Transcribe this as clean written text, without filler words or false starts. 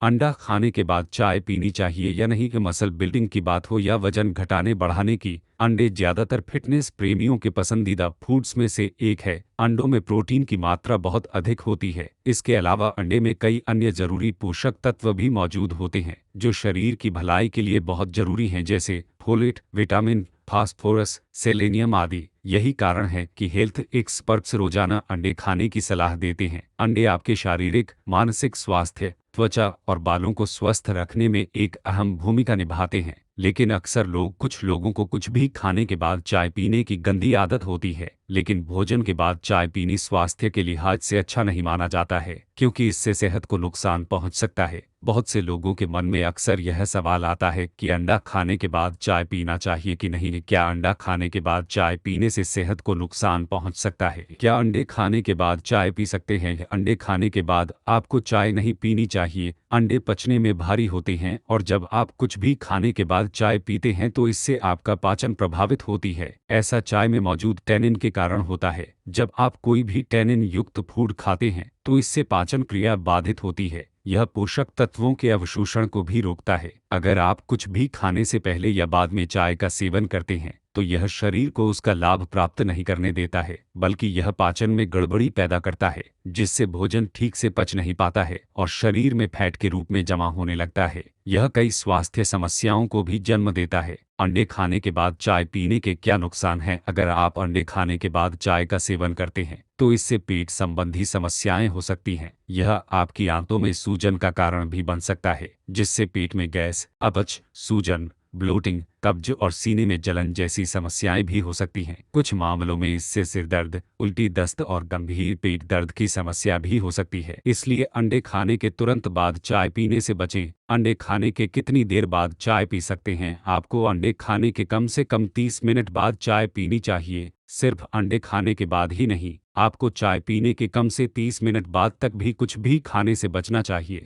अंडा खाने के बाद चाय पीनी चाहिए या नहीं कि मसल बिल्डिंग की बात हो या वजन घटाने बढ़ाने की। अंडे ज्यादातर फिटनेस प्रेमियों के पसंदीदा फूड्स में से एक है। अंडों में प्रोटीन की मात्रा बहुत अधिक होती है। इसके अलावा अंडे में कई अन्य जरूरी पोषक तत्व भी मौजूद होते हैं जो शरीर की भलाई के लिए बहुत जरूरी हैं, जैसे फोलेट, विटामिन, फास्फोरस, सेलेनियम आदि। यही कारण है कि हेल्थ एक्सपर्ट्स रोजाना अंडे खाने की सलाह देते हैं। अंडे आपके शारीरिक, मानसिक स्वास्थ्य, त्वचा और बालों को स्वस्थ रखने में एक अहम भूमिका निभाते हैं। लेकिन अक्सर कुछ लोगों को कुछ भी खाने के बाद चाय पीने की गंदी आदत होती है। लेकिन भोजन के बाद चाय पीनी स्वास्थ्य के लिहाज से अच्छा नहीं माना जाता है, क्योंकि इससे सेहत को नुकसान पहुंच सकता है। बहुत से लोगों के मन में अक्सर यह सवाल आता है कि अंडा खाने के बाद चाय पीना चाहिए कि नहीं। क्या अंडा खाने के बाद चाय पीने से सेहत को नुकसान पहुंच सकता है? क्या अंडे खाने के बाद चाय पी सकते हैं? अंडे खाने के बाद आपको चाय नहीं पीनी चाहिए। अंडे पचने में भारी होते हैं और जब आप कुछ भी खाने के बाद चाय पीते हैं तो इससे आपका पाचन प्रभावित होती है। ऐसा चाय में मौजूद टैनिन के कारण होता है। जब आप कोई भी टैनिन युक्त फूड खाते हैं तो इससे पाचन क्रिया बाधित होती है। यह पोषक तत्वों के अवशोषण को भी रोकता है। अगर आप कुछ भी खाने से पहले या बाद में चाय का सेवन करते हैं तो यह शरीर को उसका लाभ प्राप्त नहीं करने देता है, बल्कि यह पाचन में गड़बड़ी पैदा करता है, जिससे भोजन ठीक से पच नहीं पाता है और शरीर में फैट के रूप में जमा होने लगता है। यह कई स्वास्थ्य समस्याओं को भी जन्म देता है। अंडे खाने के बाद चाय पीने के क्या नुकसान हैं? अगर आप अंडे खाने के बाद चाय का सेवन करते हैं तो इससे पेट संबंधी समस्याएं हो सकती हैं। यह आपकी आंतों में सूजन का कारण भी बन सकता है, जिससे पेट में गैस, अपच, सूजन, ब्लोटिंग, कब्ज और सीने में जलन जैसी समस्याएं भी हो सकती हैं। कुछ मामलों में इससे सिर दर्द, उल्टी, दस्त और गंभीर पेट दर्द की समस्या भी हो सकती है। इसलिए अंडे खाने के तुरंत बाद चाय पीने से बचें। अंडे खाने के कितनी देर बाद चाय पी सकते हैं? आपको अंडे खाने के कम से कम 30 मिनट बाद चाय पीनी चाहिए। सिर्फ अंडे खाने के बाद ही नहीं, आपको चाय पीने के कम से 30 मिनट बाद तक भी कुछ भी खाने से बचना चाहिए।